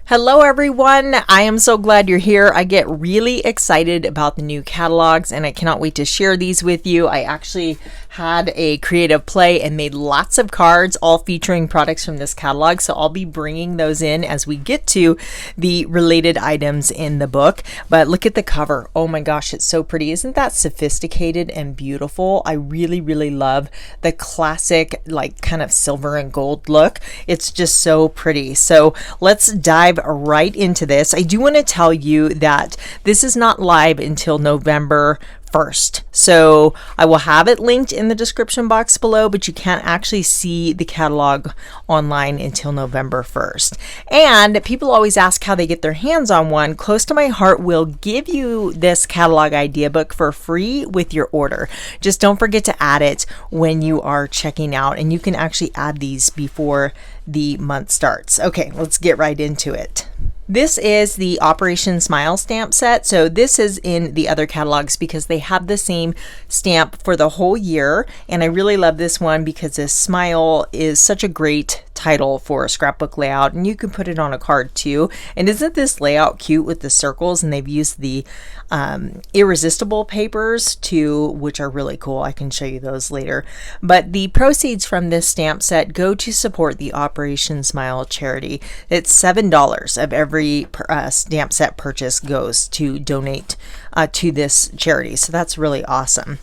Hello everyone, I am so glad you're here. I get really excited about the new catalogs and I cannot wait to share these with you. I actually had a creative play and made lots of cards all featuring products from this catalog, so I'll be bringing those in as we get to the related items in the book. But look at the cover. Oh my gosh, it's so pretty. Isn't that sophisticated and beautiful? I really love the classic like kind of silver and gold look. It's just so pretty. So let's dive right into this. I do want to tell you that this is not live until November 1st. So I will have it linked in the description box below, but you can't actually see the catalog online until November 1st. And people always ask how they get their hands on one. Close to My Heart will give you this catalog idea book for free with your order. Just don't forget to add it when you are checking out, and you can actually add these before the month starts. Okay, let's get right into it. This is the Operation Smile stamp set. So this is in the other catalogs because they have the same stamp for the whole year. And I really love this one because this smile is such a great title for a scrapbook layout, and you can put it on a card too. And isn't this layout cute with the circles? And they've used the irresistible papers too, which are really cool. I can show you those later. But the proceeds from this stamp set go to support the Operation Smile charity. It's $7 of every stamp set purchase goes to donate to this charity. So that's really awesome.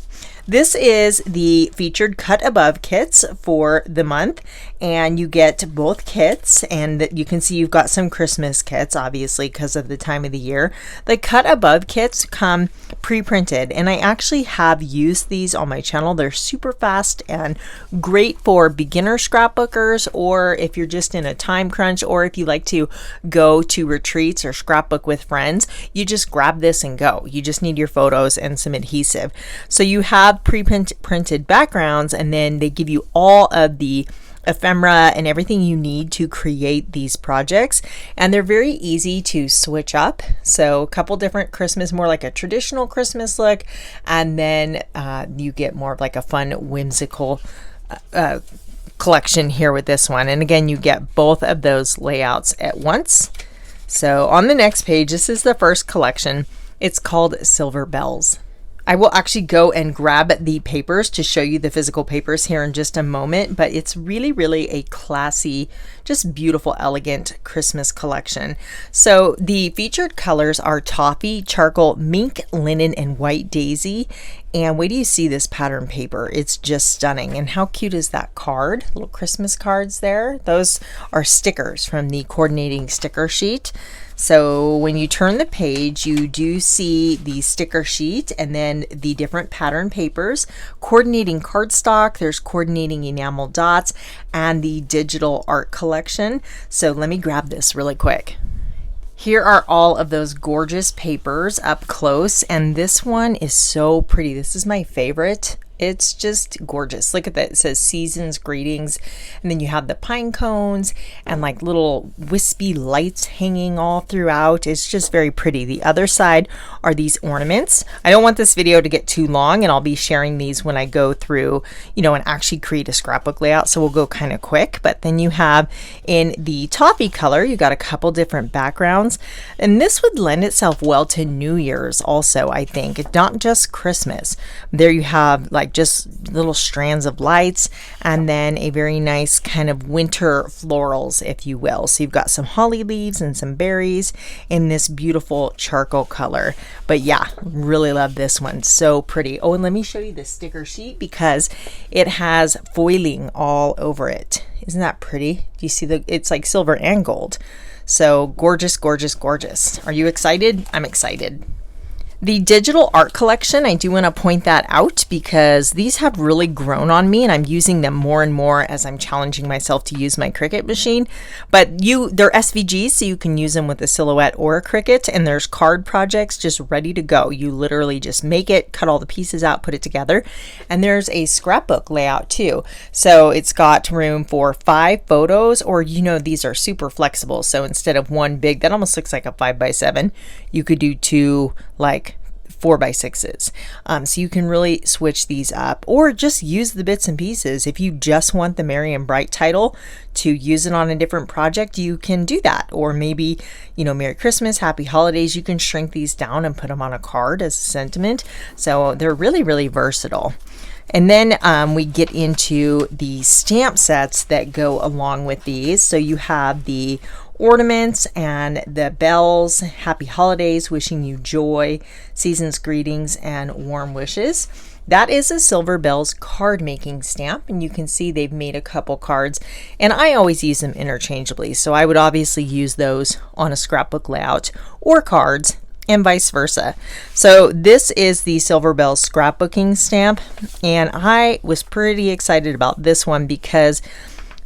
This is the featured cut above kits for the month, and you get both kits, and you can see you've got some Christmas kits, obviously because of the time of the year. The cut above kits come pre-printed, and I actually have used these on my channel. They're super fast and great for beginner scrapbookers, or if you're just in a time crunch, or if you like to go to retreats or scrapbook with friends, you just grab this and go. You just need your photos and some adhesive. So you have pre-printed backgrounds, and then they give you all of the ephemera and everything you need to create these projects, and they're very easy to switch up. So a couple different Christmas, more like a traditional Christmas look, and then you get more of like a fun whimsical collection here with this one. And again, you get both of those layouts at once. So on the next page, this is the first collection. It's called Silver Bells. I will actually go and grab the papers to show you the physical papers here in just a moment, but it's really a classy, just beautiful, elegant Christmas collection. So the featured colors are toffee, charcoal, mink, linen, and white daisy. And wait till you see this pattern paper. It's just stunning. And how cute is that card? Little Christmas cards there. Those are stickers from the coordinating sticker sheet. So when you turn the page, you do see the sticker sheet and then the different pattern papers, coordinating cardstock, there's coordinating enamel dots, and the digital art collection. So let me grab this really quick. Here are all of those gorgeous papers up close, and this one is so pretty. This is my favorite. It's just gorgeous. Look at that. It says Season's Greetings, and then you have the pine cones and like little wispy lights hanging all throughout. It's just very pretty. The other side are these ornaments. I don't want this video to get too long, and I'll be sharing these when I go through, and actually create a scrapbook layout, so we'll go kind of quick. But then you have in the toffee color, you got a couple different backgrounds, and this would lend itself well to New Year's also, I think. It's not just Christmas. There you have like just little strands of lights, and then a very nice kind of winter florals, if you will. So you've got some holly leaves and some berries in this beautiful charcoal color. But yeah, really love this one. So pretty. Oh, and let me show you the sticker sheet because it has foiling all over it. Isn't that pretty? Do you see it's like silver and gold. So gorgeous. Are you excited? I'm excited. The digital art collection, I do want to point that out because these have really grown on me, and I'm using them more and more as I'm challenging myself to use my Cricut machine. But they're SVGs, so you can use them with a Silhouette or a Cricut, and there's card projects just ready to go. You literally just make it, cut all the pieces out, put it together. And there's a scrapbook layout too. So it's got room for 5 photos, or these are super flexible. So instead of one big, that almost looks like a 5x7, you could do 2 like 4x6s. So you can really switch these up, or just use the bits and pieces. If you just want the Merry and Bright title to use it on a different project, you can do that. Or maybe, you know, Merry Christmas, Happy Holidays, you can shrink these down and put them on a card as a sentiment. So they're really, really versatile. And then we get into the stamp sets that go along with these. So you have the ornaments and the bells, Happy Holidays, wishing you joy, season's greetings, and warm wishes. That is a Silver Bells card making stamp, and you can see they've made a couple cards, and I always use them interchangeably. So I would obviously use those on a scrapbook layout or cards, and vice versa. So this is the Silver Bells scrapbooking stamp, and I was pretty excited about this one because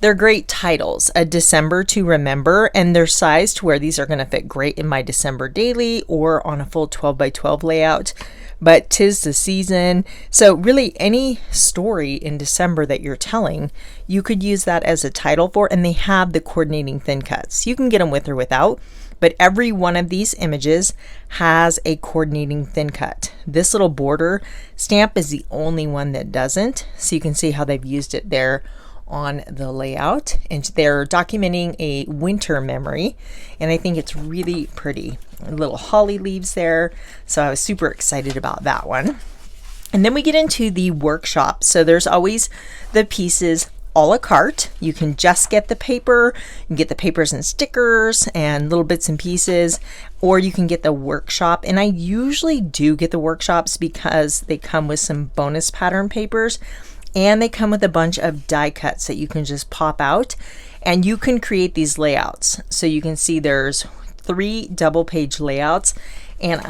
they're great titles, a December to remember, and they're sized to where these are going to fit great in my December daily or on a full 12x12 layout. But 'tis the season, so really any story in December that you're telling, you could use that as a title for, and they have the coordinating thin cuts. You can get them with or without, but every one of these images has a coordinating thin cut. This little border stamp is the only one that doesn't, so you can see how they've used it there on the layout, and they're documenting a winter memory, and I think it's really pretty. Little holly leaves there, so I was super excited about that one. And then we get into the workshop. So there's always the pieces a la carte. You can just get the paper, you can get the papers and stickers and little bits and pieces, or you can get the workshop. And I usually do get the workshops because they come with some bonus pattern papers, and they come with a bunch of die cuts that you can just pop out, and you can create these layouts. So you can see there's 3 double page layouts, and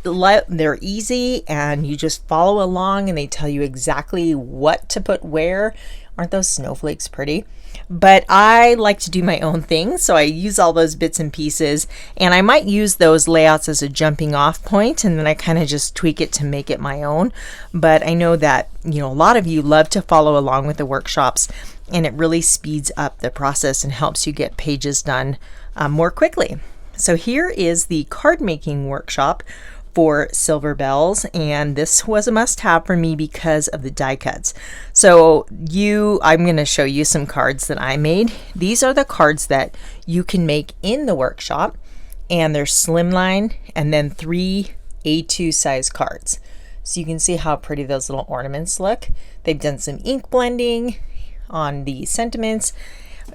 they're easy, and you just follow along and they tell you exactly what to put where. Aren't those snowflakes pretty? But I like to do my own thing, so I use all those bits and pieces, and I might use those layouts as a jumping off point, and then I kind of just tweak it to make it my own. But I know that, you know, a lot of you love to follow along with the workshops, and it really speeds up the process and helps you get pages done more quickly. So here is the card making workshop for Silver Bells, and this was a must-have for me because of the die cuts. So I'm going to show you some cards that I made. These are the cards that you can make in the workshop, and they're slimline and then 3 A2 size cards. So you can see how pretty those little ornaments look. They've done some ink blending on the sentiments,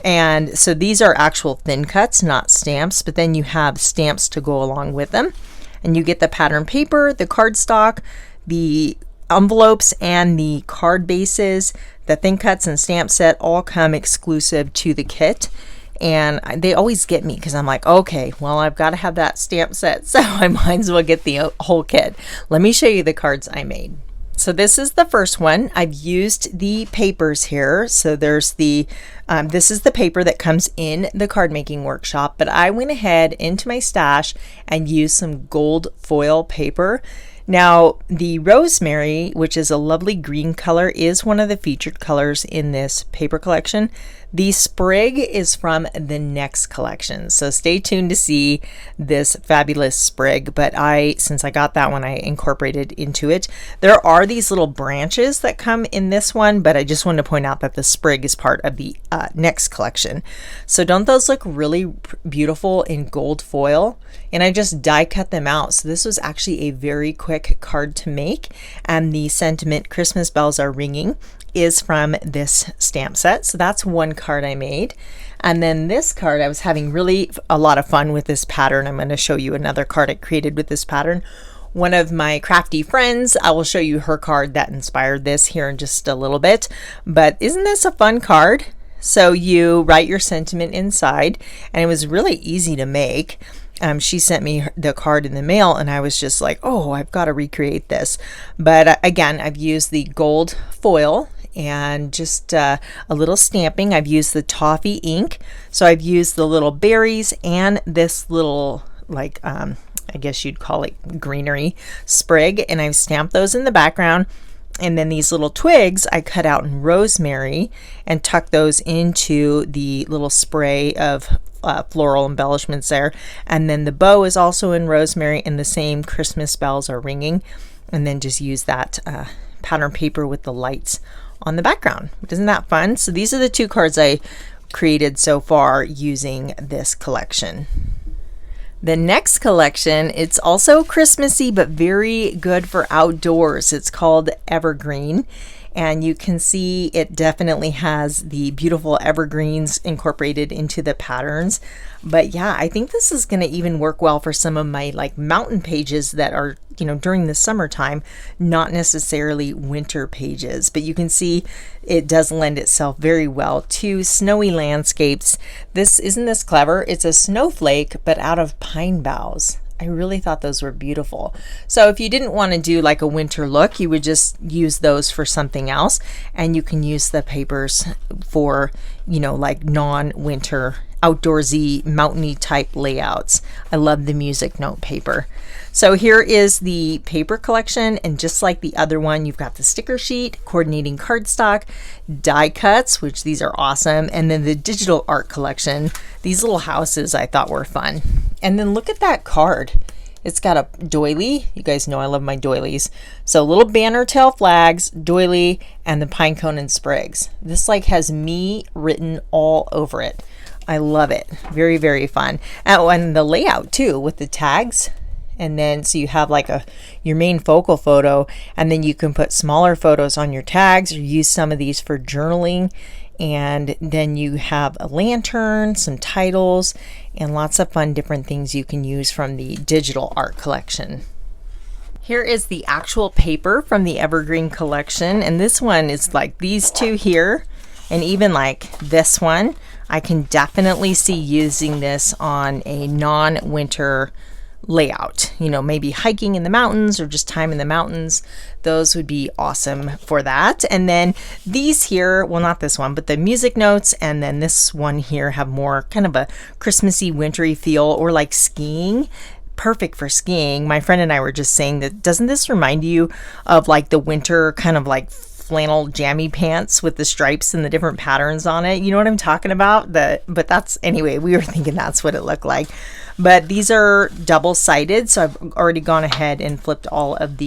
and so these are actual thin cuts, not stamps, but then you have stamps to go along with them. And you get the pattern paper, the cardstock, the envelopes, and the card bases. The thin cuts and stamp set all come exclusive to the kit. And they always get me because I'm like, okay, well, I've got to have that stamp set, so I might as well get the whole kit. Let me show you the cards I made. So this is the first one. I've used the papers here. So there's the, this is the paper that comes in the card making workshop, but I went ahead into my stash and used some gold foil paper. Now the rosemary, which is a lovely green color, is one of the featured colors in this paper collection. The sprig is from the next collection, so stay tuned to see this fabulous sprig, but since I got that one, I incorporated into it. There are these little branches that come in this one, but I just wanted to point out that the sprig is part of the next collection. So don't those look really beautiful in gold foil? And I just die cut them out. So this was actually a very quick card to make, and the sentiment Christmas bells are ringing is from this stamp set. So that's one card I made. And then this card, I was having really a lot of fun with this pattern. I'm going to show you another card I created with this pattern. One of my crafty friends, I will show you her card that inspired this here in just a little bit. But isn't this a fun card? So you write your sentiment inside, and it was really easy to make. She sent me the card in the mail, and I was just like, oh, I've got to recreate this. But again, I've used the gold foil and just a little stamping. I've used the toffee ink. So I've used the little berries and this little, like, I guess you'd call it greenery sprig, and I've stamped those in the background. And then these little twigs I cut out in rosemary and tuck those into the little spray of floral embellishments there. And then the bow is also in rosemary and the same Christmas bells are ringing. And then just use that pattern paper with the lights on the background. Isn't that fun? So these are the 2 cards I created so far using this collection. The next collection, it's also Christmassy but very good for outdoors. It's called Evergreen, and you can see it definitely has the beautiful evergreens incorporated into the patterns. But yeah, I think this is going to even work well for some of my like mountain pages that are, you know, during the summertime, not necessarily winter pages. But you can see it does lend itself very well to snowy landscapes. Isn't this clever? It's a snowflake, but out of pine boughs. I really thought those were beautiful. So if you didn't want to do like a winter look, you would just use those for something else, and you can use the papers for, you know, like non-winter outdoorsy mountainy type layouts. I love the music note paper. So here is the paper collection, and just like the other one, you've got the sticker sheet, coordinating cardstock, die cuts, which these are awesome, and then the digital art collection. These little houses I thought were fun. And then look at that card. It's got a doily. You guys know I love my doilies. So little banner tail flags, doily, and the pine cone and sprigs. This like has me written all over it. I love it. Very, very fun. And the layout too with the tags. And then so you have like your main focal photo, and then you can put smaller photos on your tags or use some of these for journaling. And then you have a lantern, some titles, and lots of fun different things you can use from the digital art collection. Here is the actual paper from the Evergreen Collection, and this one is like these 2 here, and even like this one. I can definitely see using this on a non-winter layout, you know, maybe hiking in the mountains or just time in the mountains. Those would be awesome for that. And then these here, well, not this one, but the music notes, and then this one here have more kind of a Christmassy wintry feel, or like skiing. Perfect for skiing. My friend and I were just saying that, doesn't this remind you of like the winter kind of like flannel jammy pants with the stripes and the different patterns on it? You know what I'm talking about? But that's, anyway, we were thinking that's what it looked like. But these are double-sided, so I've already gone ahead and flipped all of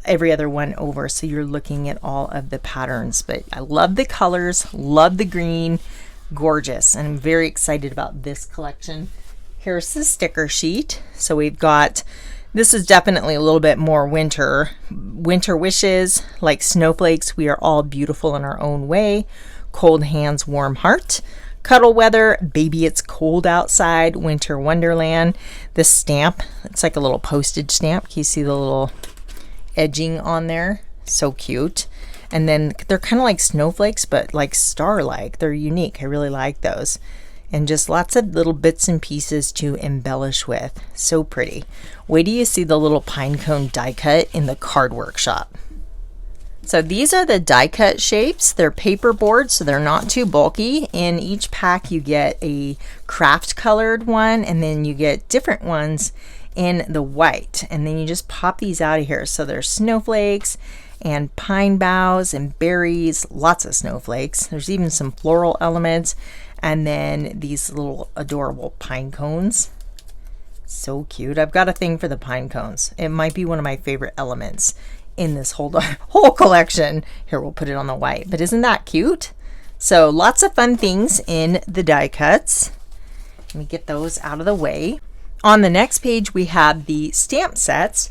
every other one over, so you're looking at all of the patterns. But I love the colors, love the green, gorgeous, and I'm very excited about this collection. Here's the sticker sheet. So we've got, this is definitely a little bit more winter wishes, like snowflakes. We are all beautiful in our own way. Cold hands, warm heart. Cuddle weather, baby it's cold outside, winter wonderland. This stamp, it's like a little postage stamp. Can you see the little edging on there? So cute. And then they're kind of like snowflakes, but like star-like. They're unique. I really like those. And just lots of little bits and pieces to embellish with. So pretty. Wait till you see the little pine cone die cut in the card workshop. So these are the die cut shapes. They're paper board, so they're not too bulky. In each pack you get a craft colored one, and then you get different ones in the white. And then you just pop these out of here. So there's snowflakes and pine boughs and berries, lots of snowflakes. There's even some floral elements. And then these little adorable pine cones. So cute. I've got a thing for the pine cones. It might be one of my favorite elements in this whole collection. Here, we'll put it on the white. But isn't that cute? So lots of fun things in the die cuts. Let me get those out of the way. On the next page, we have the stamp sets.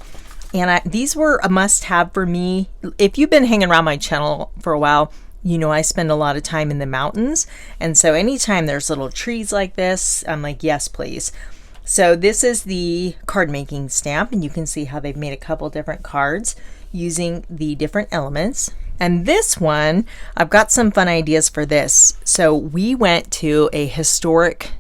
And these were a must-have for me. If you've been hanging around my channel for a while, you know I spend a lot of time in the mountains. And so anytime there's little trees like this, I'm like, yes, please. So this is the card making stamp, and you can see how they've made a couple different cards using the different elements. And this one, I've got some fun ideas for this. So we went to a historic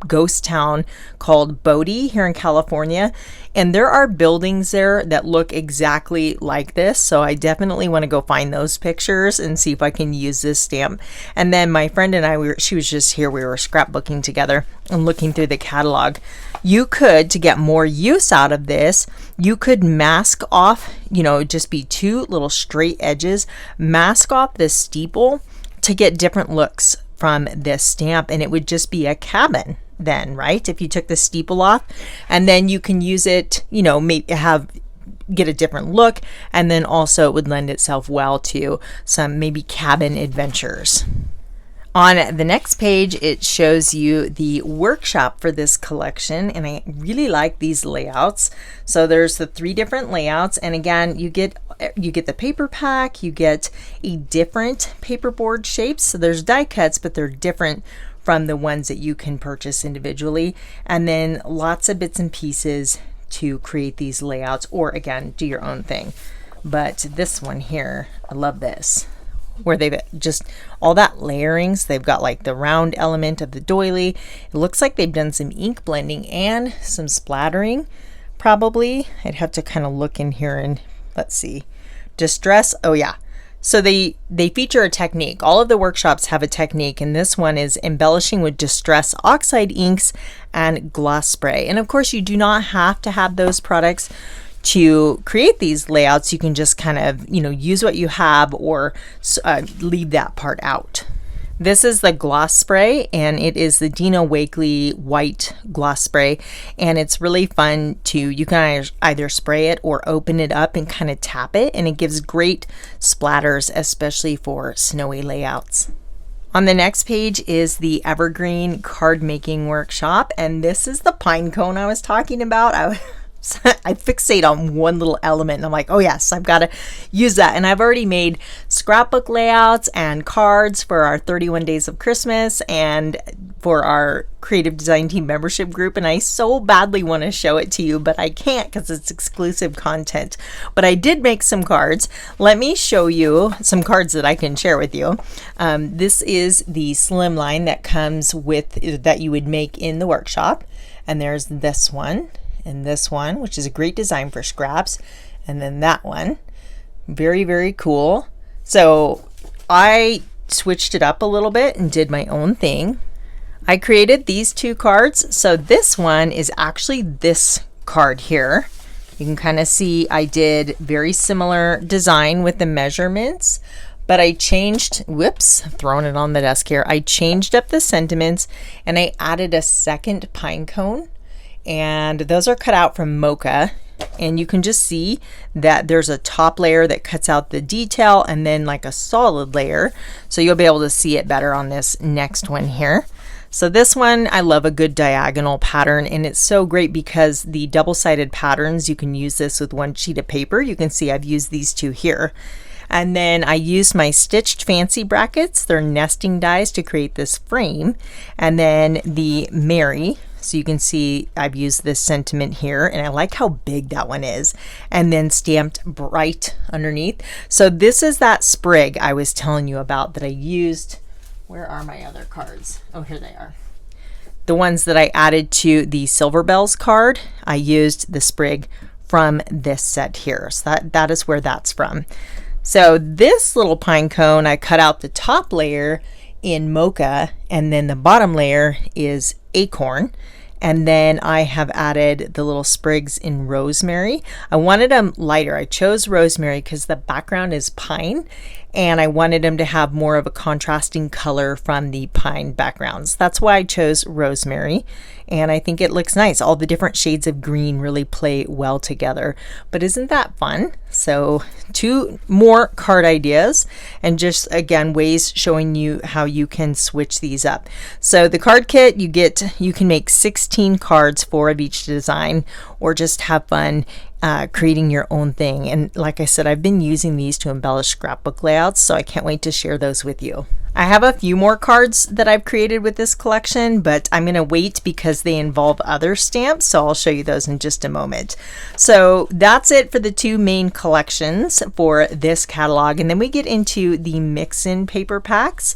ghost town called Bodie here in California, and there are buildings there that look exactly like this, so I definitely want to go find those pictures and see if I can use this stamp. And then my friend and I, she was just here, we were scrapbooking together and looking through the catalog. You could, to get more use out of this, you could mask off, just be two little straight edges, mask off this steeple to get different looks from this stamp, and it would just be a cabin then, right? If you took the steeple off, and then you can use it, maybe get a different look, and then also it would lend itself well to some maybe cabin adventures. On the next page, it shows you the workshop for this collection, and I really like these layouts. So there's the 3 different layouts, and again, you get the paper pack, you get a different paperboard shapes. So there's die cuts, but they're different from the ones that you can purchase individually, and then lots of bits and pieces to create these layouts, or again, do your own thing. But this one here, I love this, where they've just all that layerings. They've got like the round element of the doily. It looks like they've done some ink blending and some splattering, probably. I'd have to kind of look in here and let's see. Distress, oh yeah. So they feature a technique. All of the workshops have a technique, and this one is embellishing with distress oxide inks and gloss spray. And of course, you do not have to have those products to create these layouts. You can just kind of, use what you have, or leave that part out. This is the gloss spray, and it is the Dina Wakley white gloss spray, and it's really fun you can either spray it or open it up and kind of tap it, and it gives great splatters, especially for snowy layouts. On the next page is the Evergreen card making workshop, and this is the pine cone I was talking about. I fixate on one little element and I'm like, oh yes, I've got to use that. And I've already made scrapbook layouts and cards for our 31 Days of Christmas and for our Creative Design Team membership group. And I so badly want to show it to you, but I can't because it's exclusive content. But I did make some cards. Let me show you some cards that I can share with you. This is the slim line that comes with, that you would make in the workshop. And there's this one. And this one, which is a great design for scraps, and then that one, very, very cool. So I switched it up a little bit and did my own thing. I created these 2 cards. So this one is actually this card here. You can kind of see I did very similar design with the measurements, but I changed, throwing it on the desk here. I changed up the sentiments, and I added a second pine cone. And those are cut out from Mocha, and you can just see that there's a top layer that cuts out the detail and then like a solid layer, so you'll be able to see it better on this next one here. So this one, I love a good diagonal pattern, and it's so great because the double-sided patterns, you can use this with one sheet of paper. You can see I've used these 2 here. And then I used my stitched fancy brackets, they're nesting dies, to create this frame. And then the Mary, so you can see I've used this sentiment here, and I like how big that one is, and then stamped bright underneath. So this is that sprig I was telling you about that I used. Where are my other cards? Oh, here they are. The ones that I added to the Silver Bells card, I used the sprig from this set here. So that is where that's from. So this little pine cone, I cut out the top layer in Mocha, and then the bottom layer is acorn. And then I have added the little sprigs in rosemary. I wanted them lighter. I chose rosemary because the background is pine, and I wanted them to have more of a contrasting color from the pine backgrounds. That's why I chose rosemary, and I think it looks nice. All the different shades of green really play well together. But isn't that fun? So 2 more card ideas, and just again ways showing you how you can switch these up. So the card kit, you can make 16 cards, 4 of each design, or just have fun creating your own thing. And like I said, I've been using these to embellish scrapbook layouts, so I can't wait to share those with you. I have a few more cards that I've created with this collection, but I'm going to wait because they involve other stamps, so I'll show you those in just a moment. So that's it for the 2 main collections for this catalog, and then we get into the Mixin paper packs,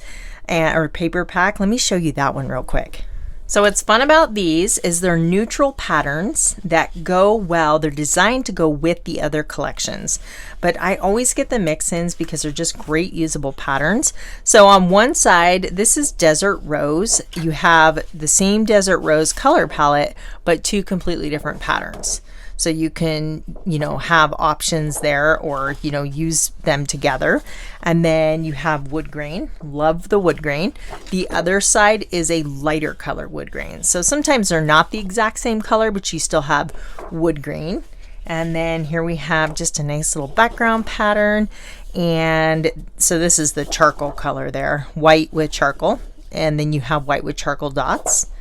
or paper pack. Let me show you that one real quick. So what's fun about these is they're neutral patterns that go well. They're designed to go with the other collections, but I always get the Mixins because they're just great usable patterns. So on one side, this is Desert Rose. You have the same Desert Rose color palette, but two completely different patterns. So you can, have options there, or, use them together. And then you have wood grain. Love the wood grain. The other side is a lighter color wood grain. So sometimes they're not the exact same color, but you still have wood grain. And then here we have just a nice little background pattern. And so this is the charcoal color there, white with charcoal. And then you have white with charcoal dots.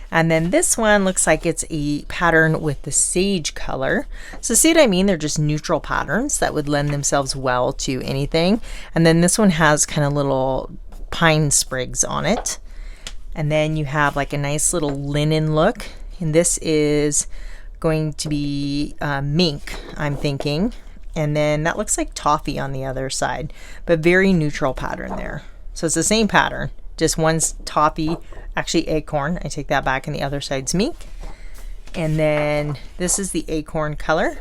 And then this one looks like it's a pattern with the sage color. So see what I mean? They're just neutral patterns that would lend themselves well to anything. And then this one has kind of little pine sprigs on it. And then you have like a nice little linen look. And this is going to be mink, I'm thinking. And then that looks like toffee on the other side, but very neutral pattern there. So it's the same pattern, just one's toffee, actually acorn, I take that back, and the other side's mink. And then this is the acorn color,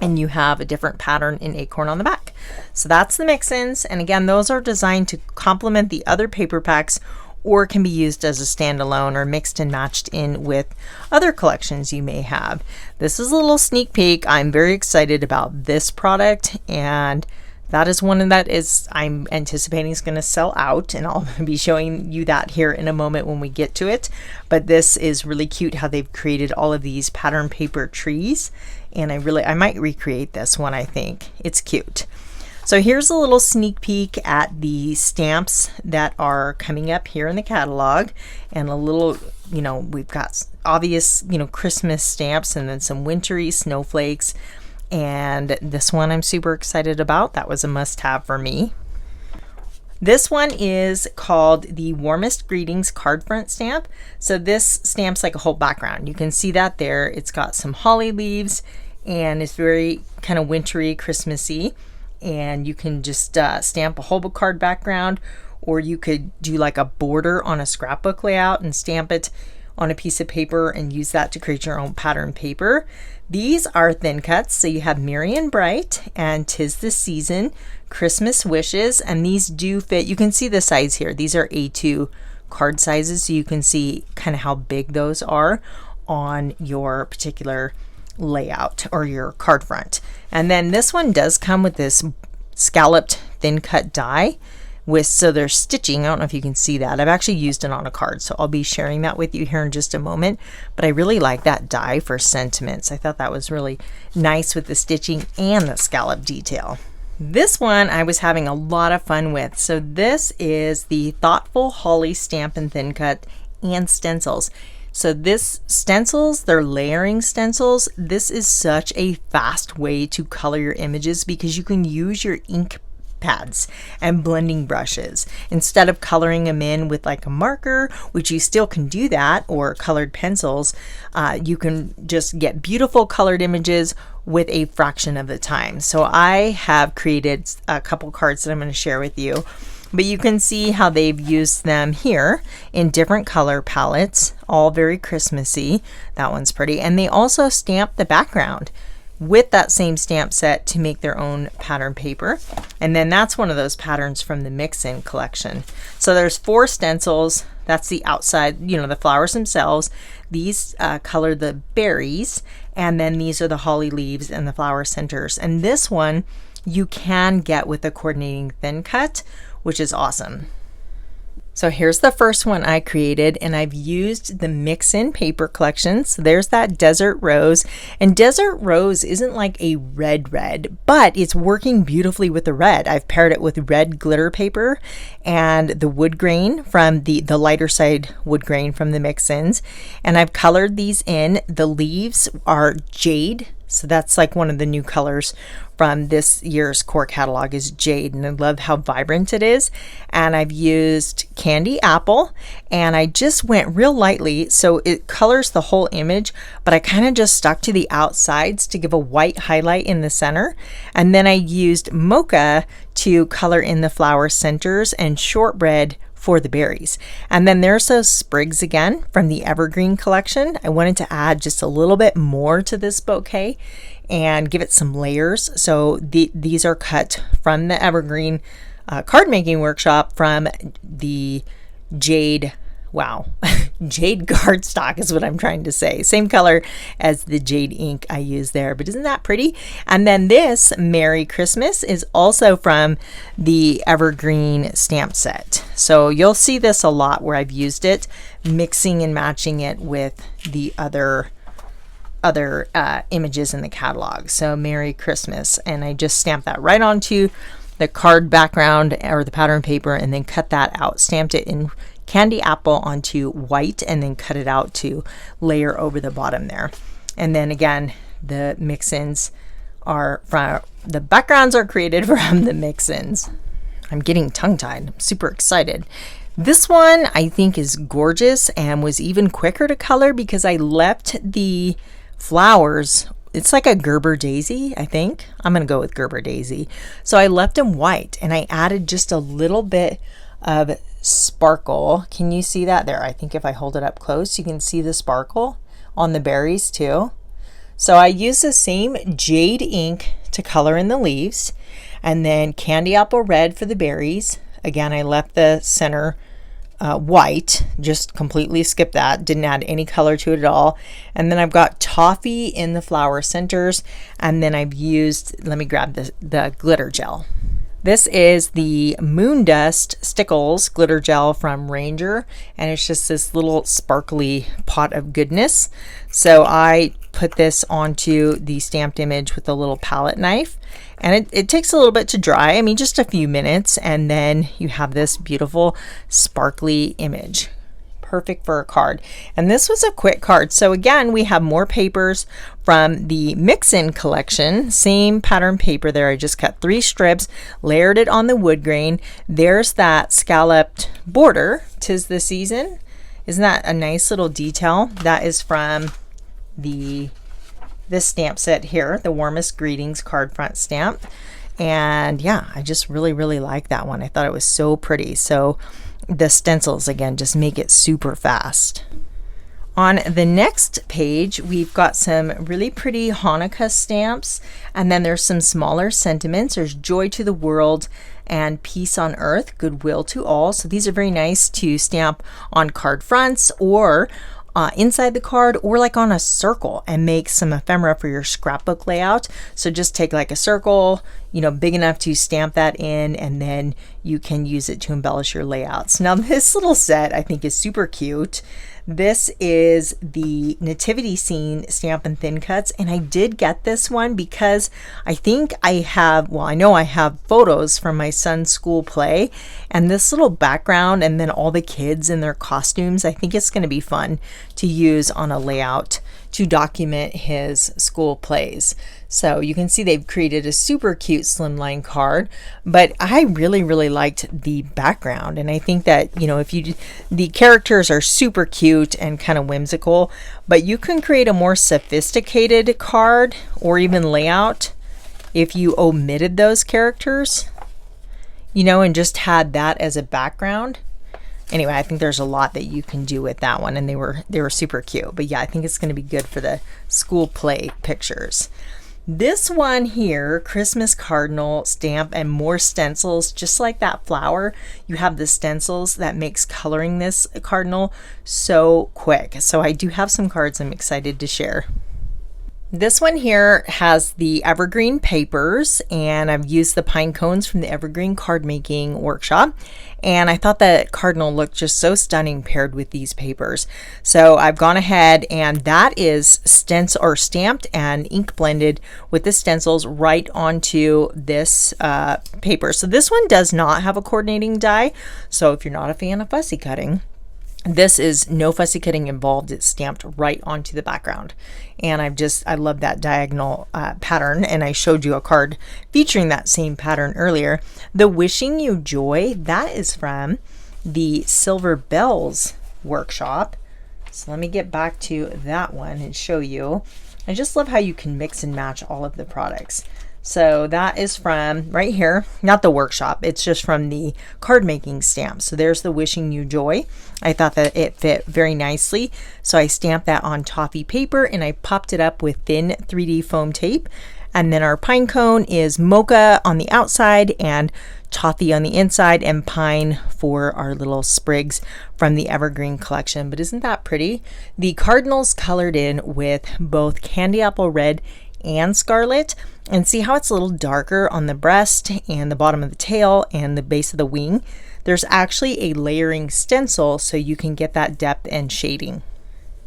and you have a different pattern in acorn on the back. So that's the Mixins, and again, those are designed to complement the other paper packs, or can be used as a standalone or mixed and matched in with other collections you may have. This is a little sneak peek. I'm very excited about this product, and that is one that I'm anticipating is going to sell out, and I'll be showing you that here in a moment when we get to it. But this is really cute how they've created all of these pattern paper trees, and I might recreate this one. I think it's cute. So here's a little sneak peek at the stamps that are coming up here in the catalog, and a little, we've got obvious, Christmas stamps, and then some wintry snowflakes. And this one I'm super excited about. That was a must-have for me. This one is called the Warmest Greetings card front stamp. So this stamp's like a whole background. You can see that there. It's got some holly leaves, and it's very kind of wintry, Christmassy. And you can just stamp a whole card background, or you could do like a border on a scrapbook layout and stamp it on a piece of paper and use that to create your own pattern paper. These are thin cuts, so you have Merry and Bright and 'Tis the Season, Christmas Wishes, and these do fit. You can see the size here. These are A2 card sizes, so you can see kind of how big those are on your particular layout or your card front. And then this one does come with this scalloped thin cut die. So there's stitching. I don't know if you can see that. I've actually used it on a card, so I'll be sharing that with you here in just a moment. But I really like that die for sentiments. I thought that was really nice with the stitching and the scallop detail. This one I was having a lot of fun with. So this is the Thoughtful Holly Stamp and Thin Cut and Stencils. So this stencils, they're layering stencils. This is such a fast way to color your images because you can use your ink pads and blending brushes instead of coloring them in with like a marker, which you still can do that, or colored pencils. You can just get beautiful colored images with a fraction of the time. So I have created a couple cards that I'm going to share with you, but you can see how they've used them here in different color palettes, all very Christmassy. That one's pretty. And they also stamp the background with that same stamp set to make their own pattern paper. And then that's one of those patterns from the Mixin collection. So there's 4 stencils. That's the outside, the flowers themselves. These color the berries, and then these are the holly leaves and the flower centers. And this one you can get with a coordinating thin cut, which is awesome. So here's the first one I created, and I've used the Mixin paper collection. So there's that Desert Rose, and Desert Rose isn't like a red, but it's working beautifully with the red. I've paired it with red glitter paper and the wood grain from the lighter side wood grain from the Mixins, and I've colored these in. The leaves are jade, so that's like one of the new colors from this year's core catalog is jade, and I love how vibrant it is. And I've used candy apple, and I just went real lightly so it colors the whole image, but I kind of just stuck to the outsides to give a white highlight in the center. And then I used mocha to color in the flower centers and shortbread for the berries. And then there's those sprigs again from the Evergreen Collection. I wanted to add just a little bit more to this bouquet and give it some layers. So these are cut from the Evergreen card making workshop from the jade, wow, jade cardstock is what I'm trying to say. Same color as the jade ink I used there, but isn't that pretty? And then this Merry Christmas is also from the Evergreen stamp set. So you'll see this a lot where I've used it, mixing and matching it with the other images in the catalog. So Merry Christmas, and I just stamped that right onto the card background or the pattern paper and then cut that out, stamped it in candy apple onto white and then cut it out to layer over the bottom there. And then again, the mix-ins are from the backgrounds are created from the mix-ins. I'm getting tongue-tied. I'm super excited. This one I think is gorgeous and was even quicker to color because I left the flowers, it's like a Gerber daisy, I think. I'm going to go with Gerber daisy. So I left them white and I added just a little bit of sparkle. Can you see that there? I think if I hold it up close, you can see the sparkle on the berries too. So I used the same jade ink to color in the leaves and then candy apple red for the berries. Again, I left the center white, just completely skipped that, didn't add any color to it at all. And then I've got toffee in the flower centers, and then I've used, let me grab the glitter gel. This is the Moon Dust Stickles glitter gel from Ranger, and it's just this little sparkly pot of goodness. So I put this onto the stamped image with a little palette knife, and it takes a little bit to dry, I mean just a few minutes, and then you have this beautiful sparkly image. Perfect for a card. And this was a quick card. So again, we have more papers from the Mixin collection. Same pattern paper there. I just cut 3 strips, layered it on the wood grain. There's that scalloped border. 'Tis the season. Isn't that a nice little detail? That is from this stamp set here, the Warmest Greetings card front stamp. And yeah, I just really like that one. I thought it was so pretty. So the stencils again just make it super fast. On the next page, we've got some really pretty Hanukkah stamps, and then there's some smaller sentiments. There's joy to the world and peace on earth, goodwill to all. So these are very nice to stamp on card fronts or inside the card, or like on a circle, and make some ephemera for your scrapbook layout. So just take like a circle, you know, big enough to stamp that in, and then you can use it to embellish your layouts. Now this little set I think is super cute. This is the Nativity scene stamp and thin cuts, and I did get this one because I think I have, well, I know I have photos from my son's school play, and this little background and then all the kids in their costumes, I think it's going to be fun to use on a layout to document his school plays. So you can see they've created a super cute slimline card, but I really liked the background, and I think that, you know, if you, the characters are super cute and kind of whimsical, but you can create a more sophisticated card or even layout if you omitted those characters, you know, and just had that as a background. Anyway, I think there's a lot that you can do with that one, and they were super cute. But yeah, I think it's going to be good for the school play pictures. This one here, Christmas Cardinal stamp and more stencils, just like that flower. You have the stencils that makes coloring this cardinal so quick. So I do have some cards I'm excited to share. This one here has the Evergreen papers, and I've used the pine cones from the Evergreen card making workshop, and I thought that Cardinal looked just so stunning paired with these papers. So I've gone ahead, and that is stencil or stamped and ink blended with the stencils right onto this paper. So this one does not have a coordinating die, so if you're not a fan of fussy cutting, this is no fussy cutting involved. It's stamped right onto the background, and I love that diagonal pattern, and I showed you a card featuring that same pattern earlier. The Wishing You Joy, that is from the Silver Bells workshop. So let me get back to that one and show you. I just love how you can mix and match all of the products. So that is from right here, not the workshop, it's just from the card making stamp. So there's the Wishing You Joy. I thought that it fit very nicely. So I stamped that on toffee paper and I popped it up with thin 3D foam tape. And then our pine cone is mocha on the outside and toffee on the inside, and pine for our little sprigs from the Evergreen Collection. But isn't that pretty? The Cardinal's colored in with both candy apple red and scarlet, and see how it's a little darker on the breast and the bottom of the tail and the base of the wing. There's actually a layering stencil so you can get that depth and shading.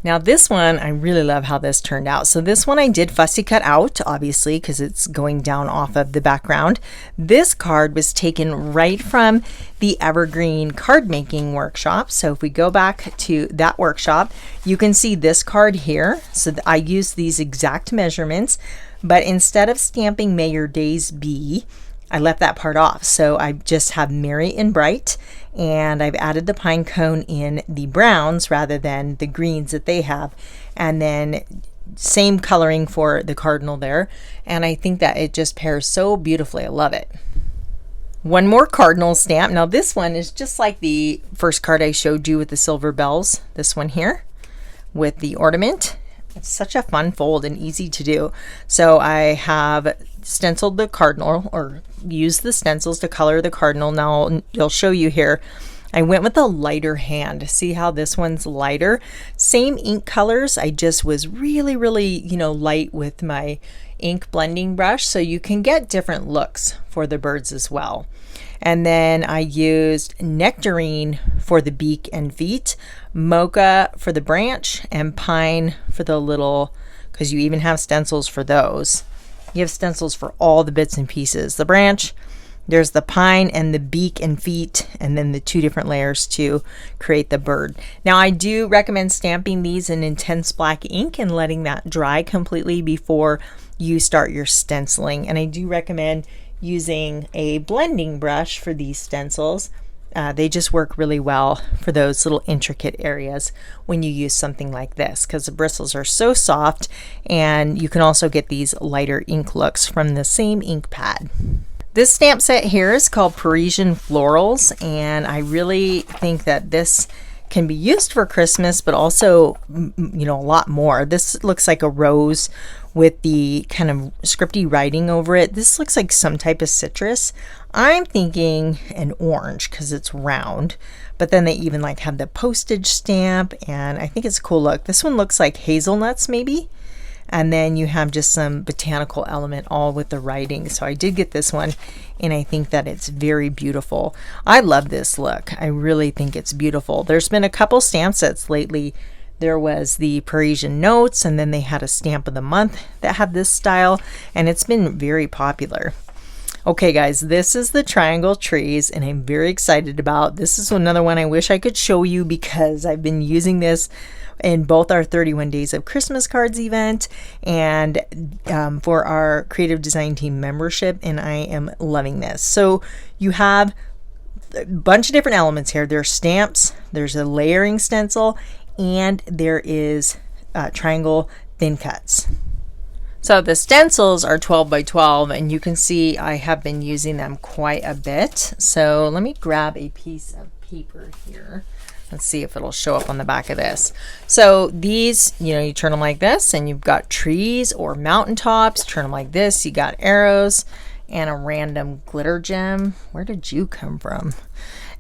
Now this one, I really love how this turned out. So this one I did fussy cut out, obviously, because it's going down off of the background. This card was taken right from the Evergreen card making workshop. So if we go back to that workshop, you can see this card here. So I used these exact measurements, but instead of stamping May Your Days Be, I left that part off. So I just have Merry and Bright, and I've added the pine cone in the browns rather than the greens that they have. And then same coloring for the Cardinal there. And I think that it just pairs so beautifully. I love it. One more Cardinal stamp. Now this one is just like the first card I showed you with the silver bells. This one here with the ornament. It's such a fun fold and easy to do. So I have stenciled the Cardinal, or used the stencils to color the Cardinal. Now I'll show you here. I went with a lighter hand. See how this one's lighter? Same ink colors. I just was really, you know, light with my ink blending brush, so you can get different looks for the birds as well. And then I used Nectarine for the beak and feet, Mocha for the branch, and Pine for the little, because you even have stencils for those. You have stencils for all the bits and pieces. The branch, there's the pine and the beak and feet, and then the two different layers to create the bird. Now I do recommend stamping these in intense black ink and letting that dry completely before you start your stenciling. And I do recommend using a blending brush for these stencils. They just work really well for those little intricate areas when you use something like this, because the bristles are so soft, and you can also get these lighter ink looks from the same ink pad. This stamp set here is called Parisian Florals, and I really think that this can be used for Christmas, but also, you know, a lot more. This looks like a rose with the kind of scripty writing over it. This looks like some type of citrus. I'm thinking an orange because it's round, but then they even like have the postage stamp, and I think it's a cool look. This one looks like hazelnuts maybe, and then you have just some botanical element all with the writing. So I did get this one, and I think that it's very beautiful. I love this look. I really think it's beautiful. There's been a couple stamp sets lately. There was the Parisian Notes, and then they had a stamp of the month that had this style, and it's been very popular. Okay guys, this is the triangle trees, and I'm very excited about. This is another one I wish I could show you because I've been using this in both our 31 Days of Christmas Cards event and for our Creative Design Team membership, and I am loving this. So you have a bunch of different elements here. There's stamps, there's a layering stencil, and there is triangle thin cuts. So the stencils are 12 by 12, and you can see I have been using them quite a bit. So let me grab a piece of paper here. Let's see if it'll show up on the back of this. So these, you know, you turn them like this, and you've got trees or mountaintops. Turn them like this, you got arrows and a random glitter gem. Where did you come from?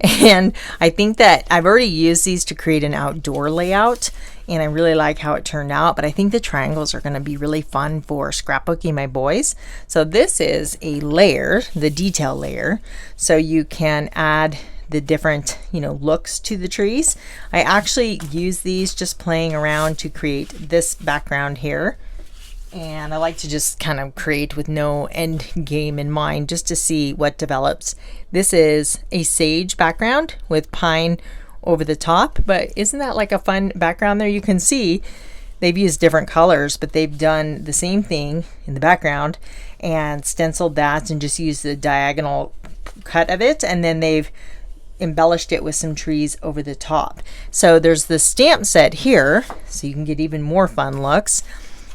And I think that I've already used these to create an outdoor layout, and I really like how it turned out, but I think the triangles are going to be really fun for scrapbooking my boys. So this is a layer, the detail layer, so you can add the different, you know, looks to the trees. I actually use these just playing around to create this background here. And I like to just kind of create with no end game in mind, just to see what develops. This is a sage background with pine over the top, but isn't that like a fun background there? You can see they've used different colors, but they've done the same thing in the background and stenciled that and just used the diagonal cut of it, and then they've embellished it with some trees over the top. So there's the stamp set here, so you can get even more fun looks.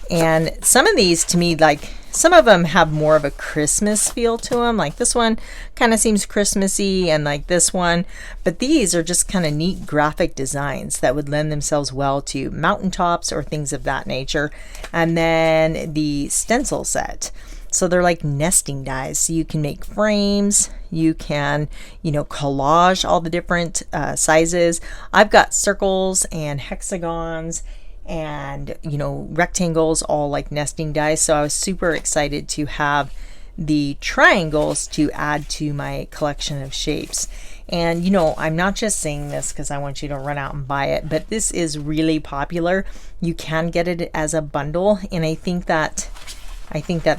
And some of these to me like some of them have more of a Christmas feel to them. Like this one kind of seems Christmassy, and like this one. But these are just kind of neat graphic designs that would lend themselves well to mountaintops or things of that nature. And then the stencil set. So they're like nesting dies. So you can make frames, you can, collage all the different sizes. I've got circles and hexagons and, rectangles, all like nesting dies. So I was super excited to have the triangles to add to my collection of shapes. And, I'm not just saying this because I want you to run out and buy it, but this is really popular. You can get it as a bundle. And I think that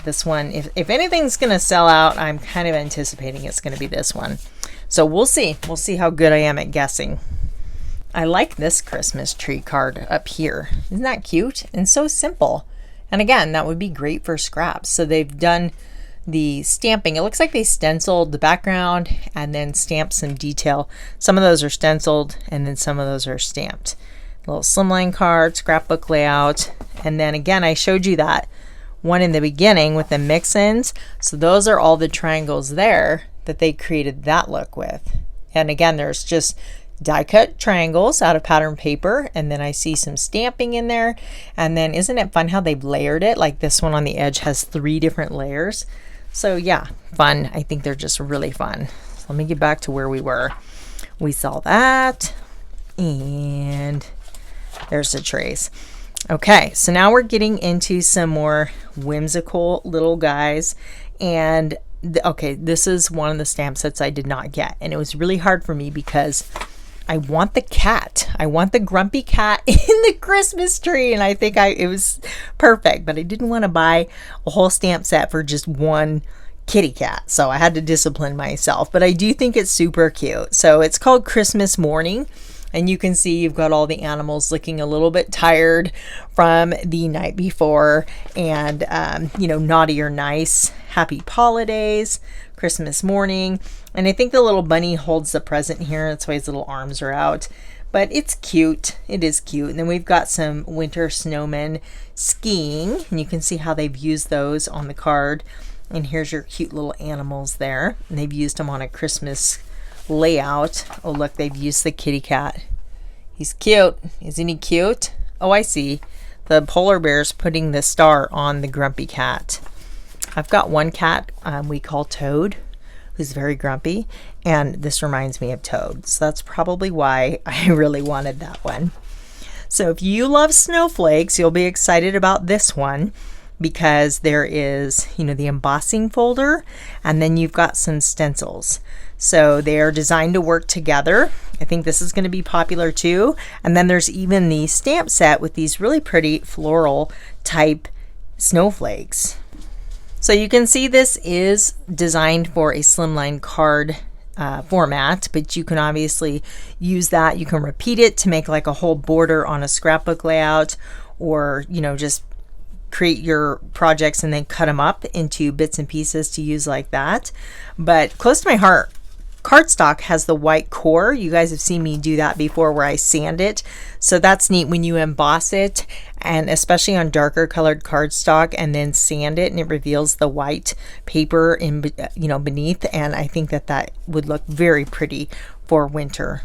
this one, if anything's going to sell out, I'm kind of anticipating it's going to be this one. So we'll see. We'll see how good I am at guessing. I like this Christmas tree card up here. Isn't that cute? And so simple. And again, that would be great for scraps. So they've done the stamping. It looks like they stenciled the background and then stamped some detail. Some of those are stenciled and then some of those are stamped. A little slimline card, scrapbook layout. And then again, I showed you that one in the beginning with the mix-ins. So those are all the triangles there that they created that look with. And again, there's just die cut triangles out of pattern paper, and then I see some stamping in there. And then isn't it fun how they've layered it? Like this one on the edge has 3 different layers. So yeah, fun. I think they're just really fun. So let me get back to where we were. We saw that, and there's the trays. Okay, so now we're getting into some more whimsical little guys. And okay, this is one of the stamp sets I did not get, and it was really hard for me because I want the cat. I want the grumpy cat in the Christmas tree, and I think it was perfect, but I didn't want to buy a whole stamp set for just one kitty cat, so I had to discipline myself. But I do think it's super cute. So it's called Christmas Morning, and you can see you've got all the animals looking a little bit tired from the night before, and naughty or nice, happy holidays, Christmas morning. And I think the little bunny holds the present here. That's why his little arms are out. But it's cute. It is cute. And then we've got some winter snowmen skiing. And you can see how they've used those on the card. And here's your cute little animals there. And they've used them on a Christmas layout. Oh, look, they've used the kitty cat. He's cute. Isn't he cute? Oh, I see. The polar bear's putting the star on the grumpy cat. I've got one cat we call Toad, who's very grumpy, and this reminds me of Toad. So that's probably why I really wanted that one. So if you love snowflakes, you'll be excited about this one because there is, the embossing folder, and then you've got some stencils. So they are designed to work together. I think this is going to be popular too. And then there's even the stamp set with these really pretty floral type snowflakes. So you can see this is designed for a slimline card format, but you can obviously use that. You can repeat it to make like a whole border on a scrapbook layout, or just create your projects and then cut them up into bits and pieces to use like that. But close to my heart, cardstock has the white core. You guys have seen me do that before where I sand it. So that's neat when you emboss it, and especially on darker colored cardstock, and then sand it and it reveals the white paper in beneath. And I think that would look very pretty for winter.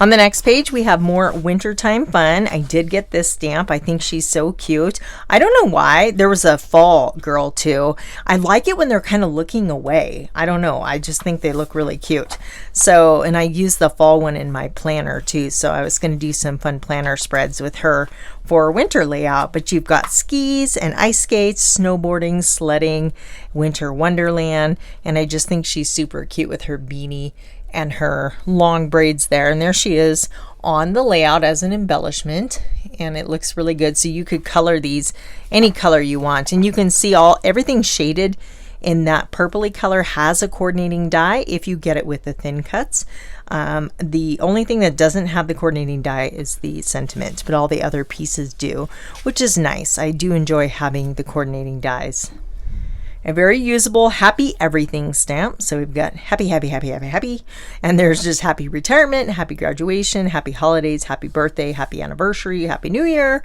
On the next page, we have more wintertime fun. I did get this stamp. I think she's so cute. I don't know why. There was a fall girl too. I like it when they're kind of looking away. I don't know. I just think they look really cute. So, and I used the fall one in my planner too. So I was going to do some fun planner spreads with her for winter layout. But you've got skis and ice skates, snowboarding, sledding, winter wonderland. And I just think she's super cute with her beanie and her long braids there. And there she is on the layout as an embellishment, and it looks really good. So you could color these any color you want, and you can see everything shaded in that purpley color has a coordinating die if you get it with the thin cuts. The only thing that doesn't have the coordinating die is the sentiment, but all the other pieces do, which is nice. I do enjoy having the coordinating dies. A very usable happy everything stamp. So we've got happy, happy, happy, happy, happy. And there's just happy retirement, happy graduation, happy holidays, happy birthday, happy anniversary, happy new year.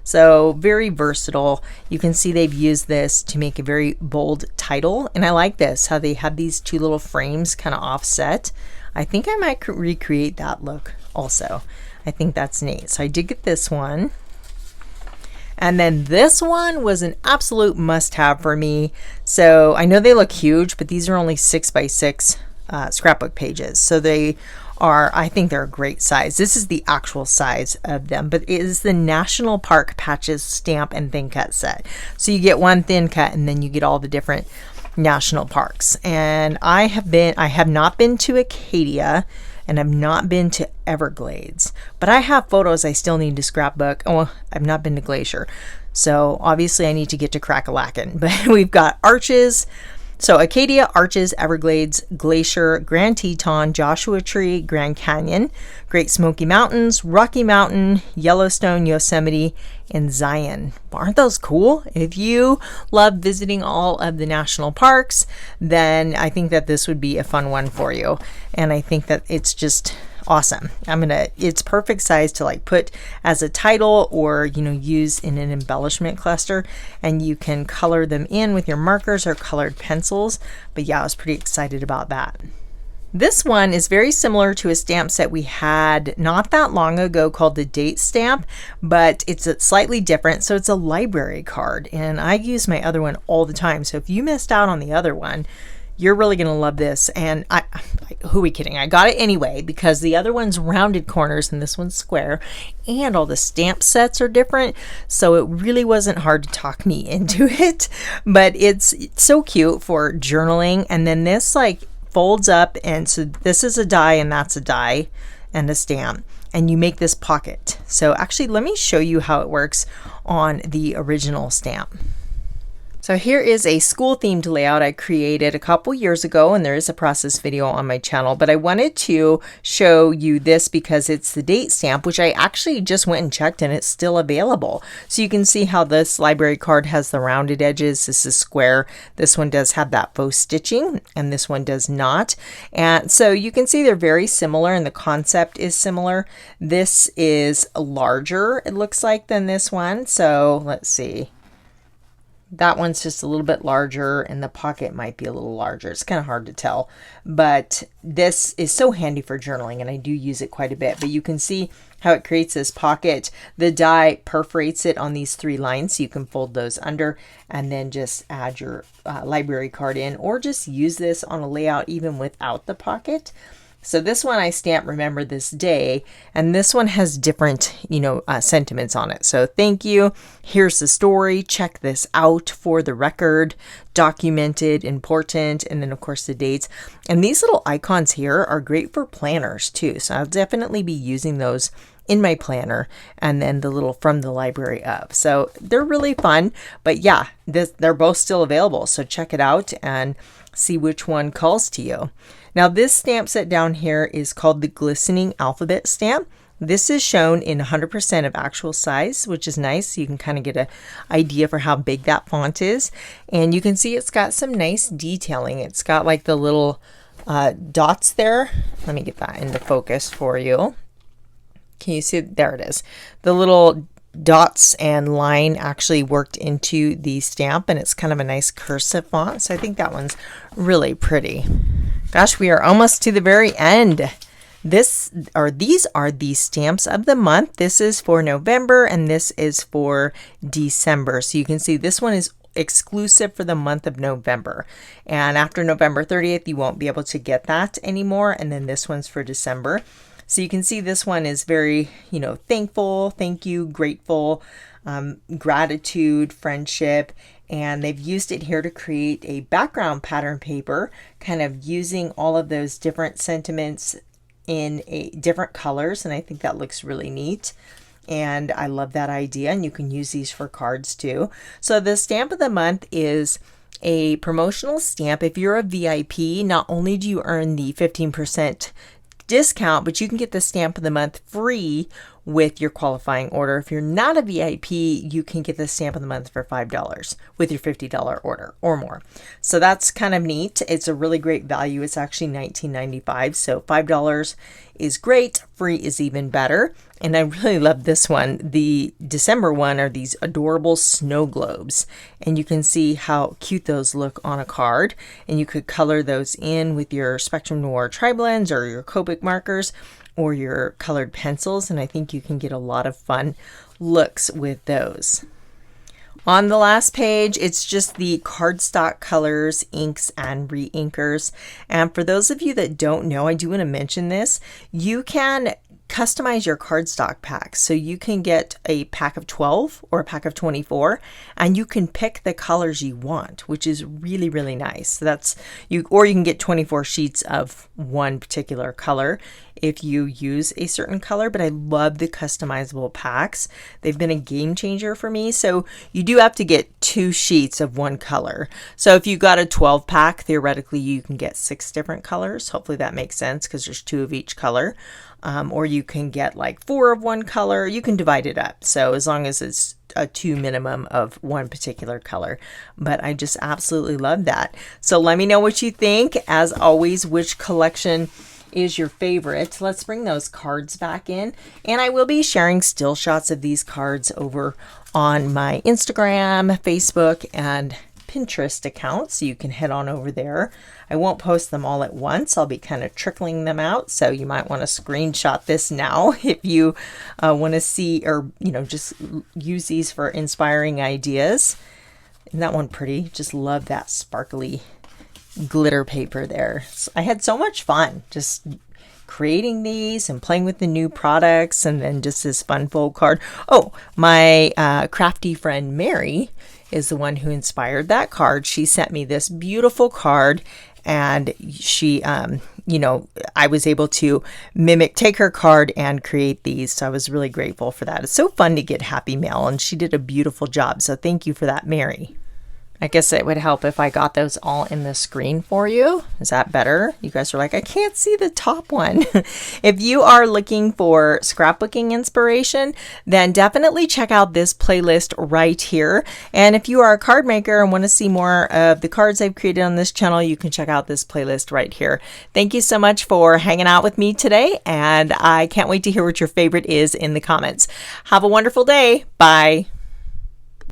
So very versatile. You can see they've used this to make a very bold title, and I like this, how they have these two little frames kind of offset. I think I might recreate that look also. I think that's neat. So I did get this one. And then this one was an absolute must-have for me. So I know they look huge, but these are only 6x6 scrapbook pages. So they are, I think they're a great size. This is the actual size of them, but it is the National Park Patches Stamp and Thin Cut set. So you get one thin cut and then you get all the different national parks. And I have not been to Acadia, and I've not been to Everglades, but I have photos I still need to scrapbook. Oh, I've not been to Glacier. So obviously I need to get to Crack-A-Lackin', but we've got Arches. So Acadia, Arches, Everglades, Glacier, Grand Teton, Joshua Tree, Grand Canyon, Great Smoky Mountains, Rocky Mountain, Yellowstone, Yosemite, and Zion. Aren't those cool? If you love visiting all of the national parks, then I think that this would be a fun one for you. And I think that it's just awesome. It's perfect size to like put as a title, or use in an embellishment cluster, and you can color them in with your markers or colored pencils. But yeah, I was pretty excited about that. This one is very similar to a stamp set we had not that long ago called the Date Stamp, but it's slightly different. So it's a library card, and I use my other one all the time. So if you missed out on the other one, you're really going to love this. And who are we kidding? I got it anyway because the other one's rounded corners and this one's square, and all the stamp sets are different. So it really wasn't hard to talk me into it, but it's so cute for journaling. And then this like folds up, and so this is a die and that's a die and a stamp, and you make this pocket. So actually, let me show you how it works on the original stamp. So here is a school themed layout I created a couple years ago, and there is a process video on my channel, but I wanted to show you this because it's the date stamp, which I actually just went and checked and it's still available. So you can see how this library card has the rounded edges. This is square. This one does have that faux stitching and this one does not. And so you can see they're very similar and the concept is similar. This is larger, it looks like, than this one. So let's see. That one's just a little bit larger and the pocket might be a little larger. It's kind of hard to tell, but this is so handy for journaling and I do use it quite a bit. But you can see how it creates this pocket. The die perforates it on these 3 lines, so you can fold those under and then just add your library card in, or just use this on a layout even without the pocket. So this one I stamped Remember This Day, and this one has different, sentiments on it. So thank you, here's the story, check this out for the record, documented, important, and then of course the dates. And these little icons here are great for planners too. So I'll definitely be using those in my planner, and then the little from the library of. So they're really fun, but yeah, they're both still available. So check it out and see which one calls to you. Now this stamp set down here is called the Glistening Alphabet Stamp. This is shown in 100% of actual size, which is nice. You can kind of get an idea for how big that font is. And you can see it's got some nice detailing. It's got like the little dots there. Let me get that into focus for you. Can you see? There it is. The little dots and line actually worked into the stamp, and it's kind of a nice cursive font. So I think that one's really pretty. Gosh, we are almost to the very end. These are the stamps of the month. This is for November and this is for December. So you can see this one is exclusive for the month of November. And after November 30th, you won't be able to get that anymore. And then this one's for December. So you can see this one is very, thankful, thank you, grateful, gratitude, friendship. And they've used it here to create a background pattern paper, kind of using all of those different sentiments in different colors. And I think that looks really neat. And I love that idea. And you can use these for cards too. So the stamp of the month is a promotional stamp. If you're a VIP, not only do you earn the 15% discount, but you can get the stamp of the month free with your qualifying order. If you're not a VIP, you can get the stamp of the month for $5 with your $50 order or more. So that's kind of neat. It's a really great value. It's actually $19.95, so $5 is great. Free is even better. And I really love this one. The December one are these adorable snow globes. And you can see how cute those look on a card. And you could color those in with your Spectrum Noir Tri-Blends or your Copic markers or your colored pencils. And I think you can get a lot of fun looks with those. On the last page, it's just the cardstock colors, inks, and re-inkers. And for those of you that don't know, I do want to mention this. You can customize your cardstock packs. So you can get a pack of 12 or a pack of 24, and you can pick the colors you want, which is really, really nice. So that's you, or you can get 24 sheets of one particular color if you use a certain color, but I love the customizable packs. They've been a game changer for me. So you do have to get 2 sheets of one color. So if you got a 12 pack, theoretically you can get 6 different colors. Hopefully that makes sense because there's 2 of each color. Or you can get like 4 of one color. You can divide it up. So as long as it's a 2 minimum of one particular color. But I just absolutely love that. So let me know what you think. As always, which collection is your favorite. Let's bring those cards back in. And I will be sharing still shots of these cards over on my Instagram, Facebook, and Pinterest account, so you can head on over there. I won't post them all at once. I'll be kind of trickling them out, so you might want to screenshot this now if you want to see, or just use these for inspiring ideas. Isn't that one pretty? Just love that sparkly glitter paper there. I had so much fun just creating these and playing with the new products, and then just this fun fold card. Oh, my crafty friend Mary is the one who inspired that card. She sent me this beautiful card, and she I was able to take her card and create these, so I was really grateful for that. It's so fun to get happy mail, and she did a beautiful job, so thank you for that, Mary. I guess it would help if I got those all in the screen for you. Is that better? You guys are like, I can't see the top one. If you are looking for scrapbooking inspiration, then definitely check out this playlist right here. And if you are a card maker and want to see more of the cards I've created on this channel, you can check out this playlist right here. Thank you so much for hanging out with me today, and I can't wait to hear what your favorite is in the comments. Have a wonderful day. Bye.